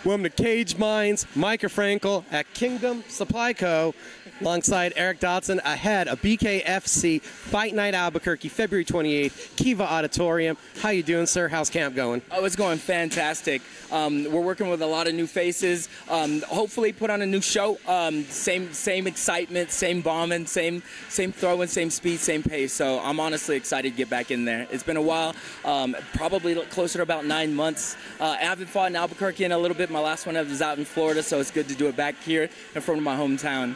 Welcome to Cage Minds, Micah Frankel at Kingdom Supply Co. alongside Eric Dodson ahead of BKFC Fight Night Albuquerque, February 28th, Kiva Auditorium. How you doing, sir? How's camp going? Oh, it's going fantastic. We're working with a lot of new faces. Hopefully put on a new show. Same excitement, same bombing, same throwing, same speed, same pace. So I'm honestly excited to get back in there. It's been a while, probably closer to about 9 months. I haven't fought in Albuquerque in a little bit. My last one was out in Florida, so it's good to do it back here in front of my hometown.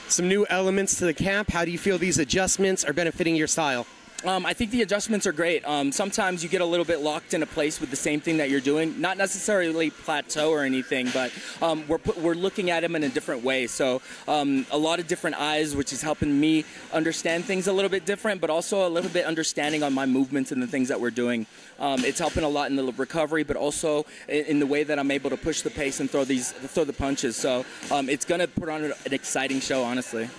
Some new elements to the camp. How do you feel these adjustments are benefiting your style? I think the adjustments are great. Sometimes you get a little bit locked in a place with the same thing that you're doing. Not necessarily plateau or anything, but we're looking at them in a different way. So a lot of different eyes, which is helping me understand things a little bit different, but also a little bit understanding on my movements and the things that we're doing. It's helping a lot in the recovery, but also in the way that I'm able to push the pace and throw the punches. So it's going to put on an exciting show, honestly.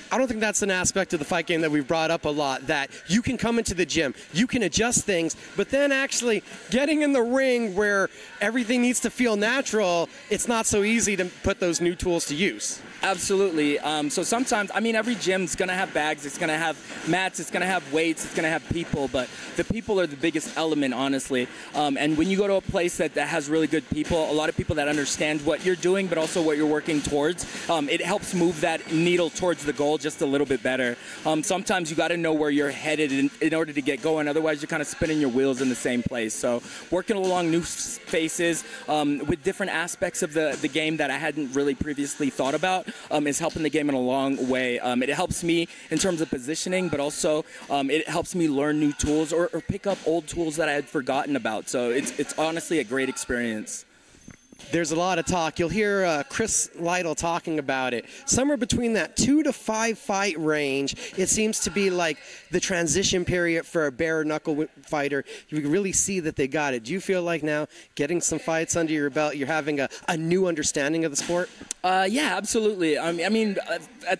I don't think that's an aspect of the fight game that we've brought up a lot, that you can come into the gym, you can adjust things, but then actually getting in the ring where everything needs to feel natural, it's not so easy to put those new tools to use. Absolutely. So sometimes, I mean, every gym's going to have bags, it's going to have mats, it's going to have weights, it's going to have people, but the people are the biggest element, honestly. And when you go to a place that has really good people, a lot of people that understand what you're doing, but also what you're working towards, it helps move that needle towards the goal just a little bit better. Sometimes you got to know where you're headed in order to get going. Otherwise, you're kind of spinning your wheels in the same place. So working along new faces with different aspects of the game that I hadn't really previously thought about is helping the game in a long way. It helps me in terms of positioning, but also it helps me learn new tools or pick up old tools that I had forgotten about. So it's honestly a great experience. There's a lot of talk. You'll hear Chris Lytle talking about it. Somewhere between that 2 to 5 fight range, it seems to be like the transition period for a bare knuckle fighter. You can really see that they got it. Do you feel like now, getting some fights under your belt, you're having a new understanding of the sport? Yeah, absolutely. I mean,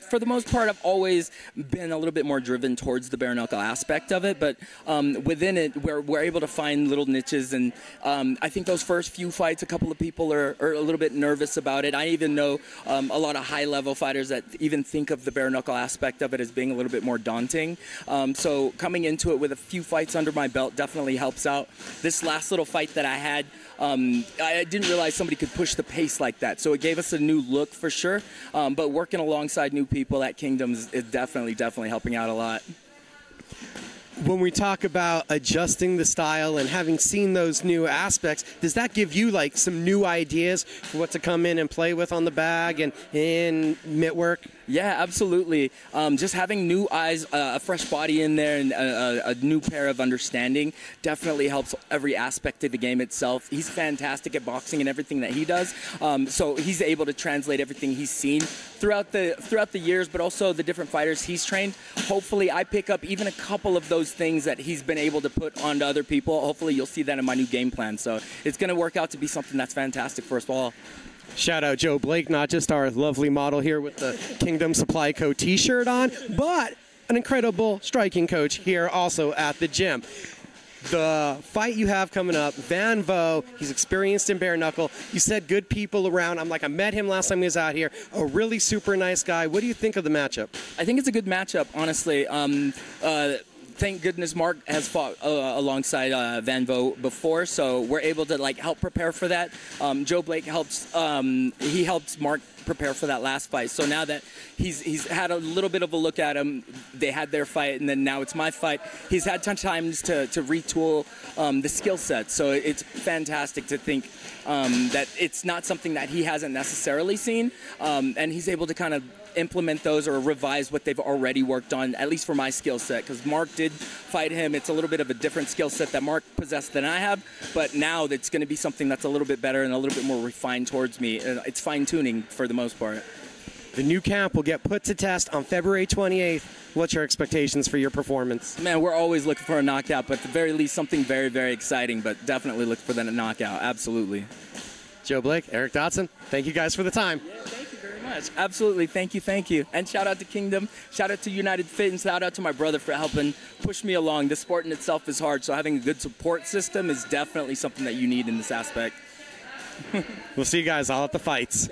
for the most part, I've always been a little bit more driven towards the bare knuckle aspect of it, but within it, we're able to find little niches, and I think those first few fights, a couple of people are a little bit nervous about it. I even know a lot of high-level fighters that even think of the bare knuckle aspect of it as being a little bit more daunting. So coming into it with a few fights under my belt definitely helps out. This last little fight that I had, I didn't realize somebody could push the pace like that. So it gave us a new look for sure. But working alongside new people at Kingdom is definitely helping out a lot. When we talk about adjusting the style and having seen those new aspects, does that give you like some new ideas for what to come in and play with on the bag and in mitt work? Yeah, absolutely. Just having new eyes, a fresh body in there, and a new pair of understanding definitely helps every aspect of the game itself. He's fantastic at boxing and everything that he does, so he's able to translate everything he's seen throughout the years, but also the different fighters he's trained. Hopefully, I pick up even a couple of those things that he's been able to put onto other people. Hopefully, you'll see that in my new game plan. So it's going to work out to be something that's fantastic for us all. Shout out Joe Blake, not just our lovely model here with the Kingdom Supply Co. t-shirt on, but an incredible striking coach here also at the gym. The fight you have coming up, Van Vo, he's experienced in bare knuckle. You said good people around. I met him last time he was out here. A really super nice guy. What do you think of the matchup? I think it's a good matchup, honestly. Thank goodness Mark has fought alongside Van Vo before, so we're able to help prepare for that. Joe Blake helps. He helps Mark prepare for that last fight. So now that he's had a little bit of a look at him, they had their fight, and then now it's my fight. He's had times to retool the skill set. So it's fantastic to think that it's not something that he hasn't necessarily seen, and he's able to kind of implement those or revise what they've already worked on, at least for my skill set, because Mark did fight him. It's a little bit of a different skill set that Mark possessed than I have, but now it's going to be something that's a little bit better and a little bit more refined towards me. It's fine-tuning for the most part. The new camp will get put to test on February 28th. What's your expectations for your performance? Man, we're always looking for a knockout, but at the very least something very, very exciting, but definitely look for that knockout, absolutely. Joe Blake, Eric Dodson, thank you guys for the time. Yeah, thank you very much. Absolutely, thank you. And shout out to Kingdom, shout out to United Fit, and shout out to my brother for helping push me along. The sport in itself is hard, so having a good support system is definitely something that you need in this aspect. We'll see you guys all at the fights.